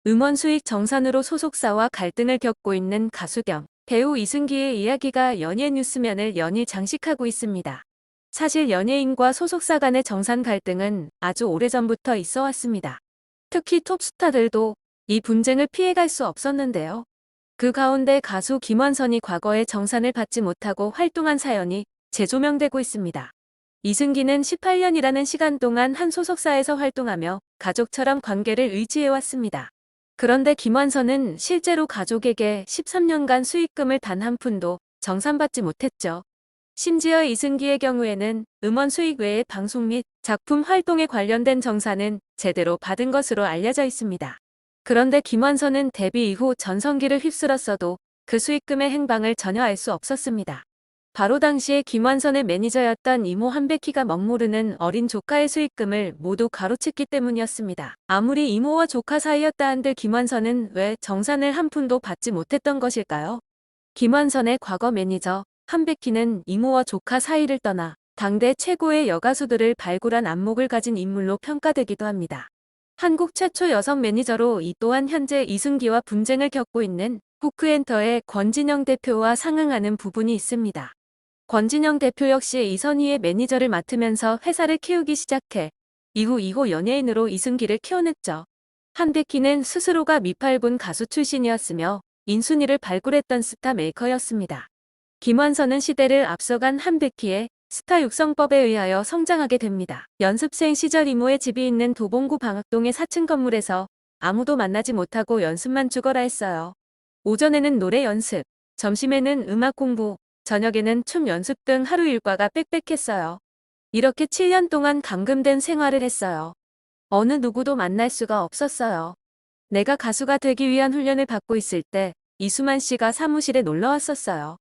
음원 수익 정산으로 소속사와 갈등을 겪고 있는 가수 겸 배우 이승기의 이야기가 연예 뉴스면을 연일 장식하고 있습니다. 사실 연예인과 소속사 간의 정산 갈등은 아주 오래전부터 있어 왔습니다. 특히 톱스타들도 이 분쟁을 피해갈 수 없었는데요. 그 가운데 가수 김완선이 과거에 정산을 받지 못하고 활동한 사연이 재조명되고 있습니다. 이승기는 18년이라는 시간 동안 한 소속사에서 활동하며 가족처럼 관계를 유지해왔습니다. 그런데 김완선은 실제로 가족에게 13년간 수익금을 단 한 푼도 정산받지 못했죠. 심지어 이승기의 경우에는 음원 수익 외에 방송 및 작품 활동에 관련된 정산은 제대로 받은 것으로 알려져 있습니다. 그런데 김완선은 데뷔 이후 전성기를 휩쓸었어도 그 수익금의 행방을 전혀 알 수 없었습니다. 바로 당시에 김완선의 매니저였던 이모 한백희가 멋모르는 어린 조카의 수익금을 모두 가로챘기 때문이었습니다. 아무리 이모와 조카 사이였다 한들 김완선은 왜 정산을 한 푼도 받지 못했던 것일까요? 김완선의 과거 매니저 한백희는 이모와 조카 사이를 떠나 당대 최고의 여가수들을 발굴한 안목을 가진 인물로 평가되기도 합니다. 한국 최초 여성 매니저로 이 또한 현재 이승기와 분쟁을 겪고 있는 포크엔터의 권진영 대표와 상응하는 부분이 있습니다. 권진영 대표 역시 이선희의 매니저를 맡으면서 회사를 키우기 시작해 이후 2호 연예인으로 이승기를 키워냈죠. 한백희는 스스로가 미팔군 가수 출신이었으며 인순이를 발굴했던 스타 메이커였습니다. 김완선은 시대를 앞서간 한백희의 스타 육성법에 의하여 성장하게 됩니다. 연습생 시절 이모의 집이 있는 도봉구 방학동의 4층 건물에서 아무도 만나지 못하고 연습만 죽어라 했어요. 오전에는 노래 연습, 점심에는 음악 공부, 저녁에는 춤 연습 등 하루 일과가 빽빽했어요. 이렇게 7년 동안 감금된 생활을 했어요. 어느 누구도 만날 수가 없었어요. 내가 가수가 되기 위한 훈련을 받고 있을 때 이수만 씨가 사무실에 놀러 왔었어요.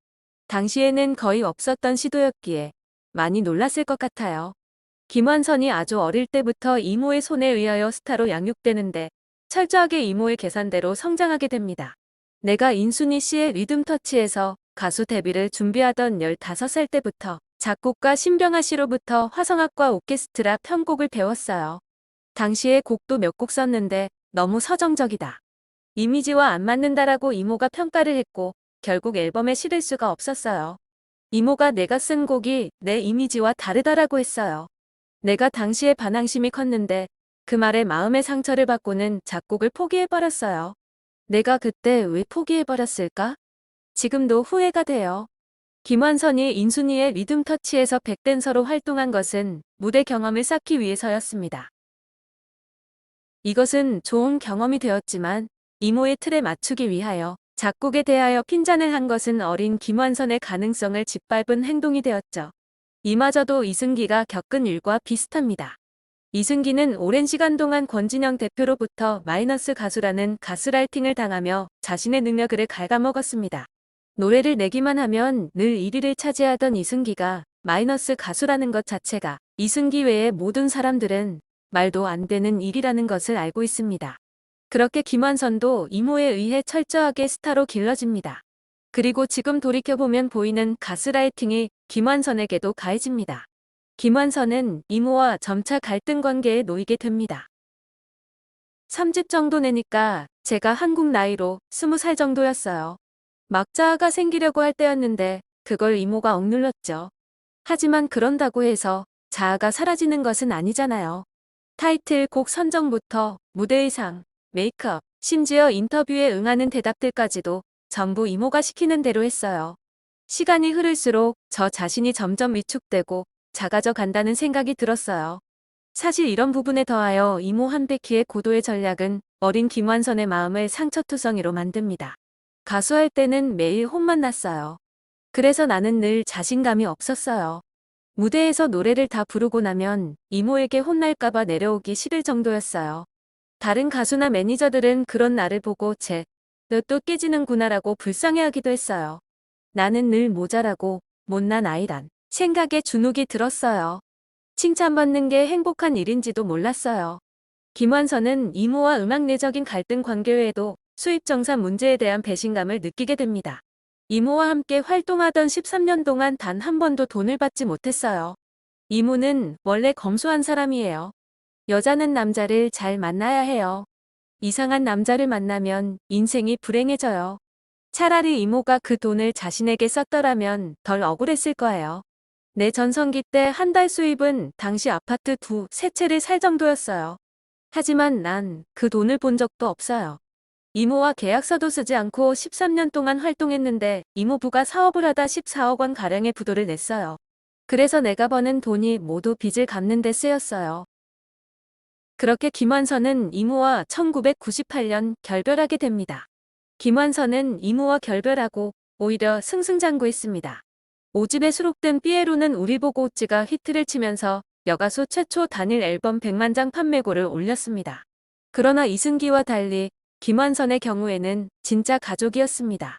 당시에는 거의 없었던 시도였기에 많이 놀랐을 것 같아요. 김완선이 아주 어릴 때부터 이모의 손에 의하여 스타로 양육되는데 철저하게 이모의 계산대로 성장하게 됩니다. 내가 인순이 씨의 리듬 터치에서 가수 데뷔를 준비하던 15살 때부터 작곡가 신병아 씨로부터 화성악과 오케스트라 편곡을 배웠어요. 당시에 곡도 몇 곡 썼는데 너무 서정적이다. 이미지와 안 맞는다라고 이모가 평가를 했고 결국 앨범에 실을 수가 없었어요. 이모가 내가 쓴 곡이 내 이미지와 다르다라고 했어요. 내가 당시에 반항심이 컸는데 그 말에 마음의 상처를 받고는 작곡을 포기해버렸어요. 내가 그때 왜 포기해버렸을까? 지금도 후회가 돼요. 김완선이 인순이의 리듬 터치에서 백댄서로 활동한 것은 무대 경험을 쌓기 위해서였습니다. 이것은 좋은 경험이 되었지만 이모의 틀에 맞추기 위하여 작곡에 대하여 핀잔을 한 것은 어린 김완선의 가능성을 짓밟은 행동이 되었죠. 이마저도 이승기가 겪은 일과 비슷합니다. 이승기는 오랜 시간 동안 권진영 대표로부터 마이너스 가수라는 가스라이팅을 당하며 자신의 능력을 갉아먹었습니다. 노래를 내기만 하면 늘 1위를 차지하던 이승기가 마이너스 가수라는 것 자체가 이승기 외의 모든 사람들은 말도 안 되는 일이라는 것을 알고 있습니다. 그렇게 김완선도 이모에 의해 철저하게 스타로 길러집니다. 그리고 지금 돌이켜보면 보이는 가스라이팅이 김완선에게도 가해집니다. 김완선은 이모와 점차 갈등 관계에 놓이게 됩니다. 3집 정도 내니까 제가 한국 나이로 20살 정도였어요. 막 자아가 생기려고 할 때였는데 그걸 이모가 억눌렀죠. 하지만 그런다고 해서 자아가 사라지는 것은 아니잖아요. 타이틀곡 선정부터 무대 의상, 메이크업, 심지어 인터뷰에 응하는 대답들까지도 전부 이모가 시키는 대로 했어요. 시간이 흐를수록 저 자신이 점점 위축되고 작아져 간다는 생각이 들었어요. 사실 이런 부분에 더하여 이모 한백희의 고도의 전략은 어린 김완선의 마음을 상처투성이로 만듭니다. 가수할 때는 매일 혼만 났어요. 그래서 나는 늘 자신감이 없었어요. 무대에서 노래를 다 부르고 나면 이모에게 혼날까봐 내려오기 싫을 정도였어요. 다른 가수나 매니저들은 그런 나를 보고 너 또 깨지는구나라고 불쌍해하기도 했어요. 나는 늘 모자라고 못난 아이란 생각에 주눅이 들었어요. 칭찬받는 게 행복한 일인지도 몰랐어요. 김완선은 이모와 음악 내적인 갈등 관계 외에도 수입 정산 문제에 대한 배신감을 느끼게 됩니다. 이모와 함께 활동하던 13년 동안 단 한 번도 돈을 받지 못했어요. 이모는 원래 검소한 사람이에요. 여자는 남자를 잘 만나야 해요. 이상한 남자를 만나면 인생이 불행해져요. 차라리 이모가 그 돈을 자신에게 썼더라면 덜 억울했을 거예요. 내 전성기 때 한 달 수입은 당시 아파트 세 채를 살 정도였어요. 하지만 난 그 돈을 본 적도 없어요. 이모와 계약서도 쓰지 않고 13년 동안 활동했는데 이모 부가 사업을 하다 14억 원 가량의 부도를 냈어요. 그래서 내가 버는 돈이 모두 빚을 갚는 데 쓰였어요. 그렇게 김완선은 이모와 1998년 결별하게 됩니다. 김완선은 이모와 결별하고 오히려 승승장구했습니다. 5집에 수록된 삐에로는 우리 보고 웃지가 히트를 치면서 여가수 최초 단일 앨범 100만 장 판매고를 올렸습니다. 그러나 이승기와 달리 김완선의 경우에는 진짜 가족이었습니다.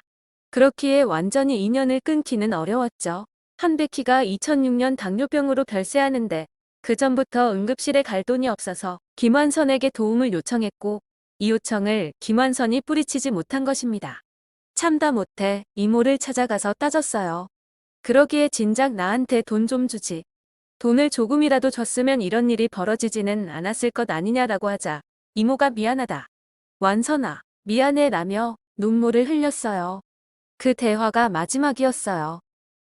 그렇기에 완전히 인연을 끊기는 어려웠죠. 한백희가 2006년 당뇨병으로 별세하는데 그 전부터 응급실에 갈 돈이 없어서 김완선에게 도움을 요청했고 이 요청을 김완선이 뿌리치지 못한 것입니다. 참다 못해 이모를 찾아가서 따졌어요. 그러기에 진작 나한테 돈 좀 주지. 돈을 조금이라도 줬으면 이런 일이 벌어지지는 않았을 것 아니냐라고 하자 이모가 미안하다. 완선아, 미안해 라며 눈물을 흘렸어요. 그 대화가 마지막이었어요.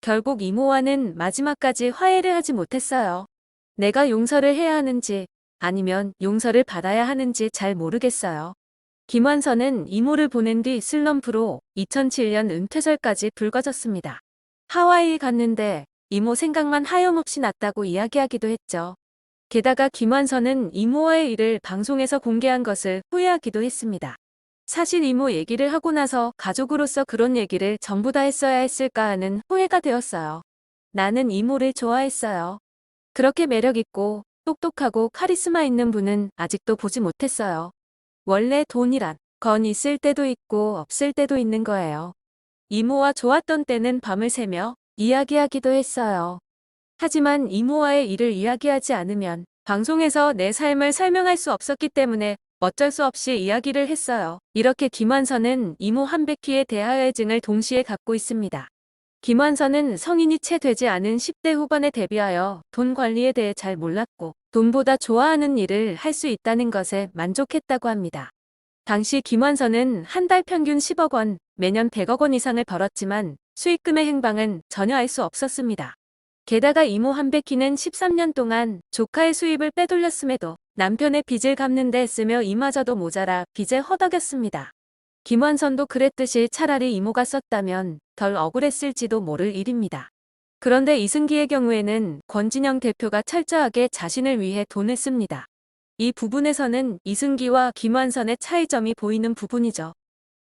결국 이모와는 마지막까지 화해를 하지 못했어요. 내가 용서를 해야 하는지 아니면 용서를 받아야 하는지 잘 모르겠어요. 김완선은 이모를 보낸 뒤 슬럼프로 2007년 은퇴설까지 불거졌습니다. 하와이에 갔는데 이모 생각만 하염없이 났다고 이야기하기도 했죠. 게다가 김완선은 이모와의 일을 방송에서 공개한 것을 후회하기도 했습니다. 사실 이모 얘기를 하고 나서 가족으로서 그런 얘기를 전부 다 했어야 했을까 하는 후회가 되었어요. 나는 이모를 좋아했어요. 그렇게 매력있고 똑똑하고 카리스마 있는 분은 아직도 보지 못했어요. 원래 돈이란 건 있을 때도 있고 없을 때도 있는 거예요. 이모와 좋았던 때는 밤을 새며 이야기하기도 했어요. 하지만 이모와의 일을 이야기하지 않으면 방송에서 내 삶을 설명할 수 없었기 때문에 어쩔 수 없이 이야기를 했어요. 이렇게 김완선은 이모 한백희에 대하여의 증을 동시에 갖고 있습니다. 김완선은 성인이 채 되지 않은 10대 후반에 데뷔하여 돈 관리에 대해 잘 몰랐고 돈보다 좋아하는 일을 할 수 있다는 것에 만족했다고 합니다. 당시 김완선은 한 달 평균 10억 원, 매년 100억 원 이상을 벌었지만 수익금의 행방은 전혀 알 수 없었습니다. 게다가 이모 한백희는 13년 동안 조카의 수입을 빼돌렸음에도 남편의 빚을 갚는 데 쓰며 이마저도 모자라 빚에 허덕였습니다. 김완선도 그랬듯이 차라리 이모가 썼다면 덜 억울했을지도 모를 일입니다. 그런데 이승기의 경우에는 권진영 대표가 철저하게 자신을 위해 돈을 씁니다. 이 부분에서는 이승기와 김완선의 차이점이 보이는 부분이죠.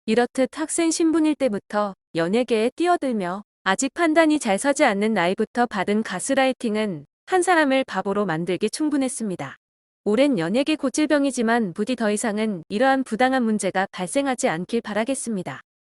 이렇듯 학생 신분일 때부터 연예계에 뛰어들며 아직 판단이 잘 서지 않는 나이부터 받은 가스라이팅은 한 사람을 바보로 만들기 충분했습니다. 오랜 연예계 고질병이지만 부디 더 이상은 이러한 부당한 문제가 발생하지 않길 바라겠습니다.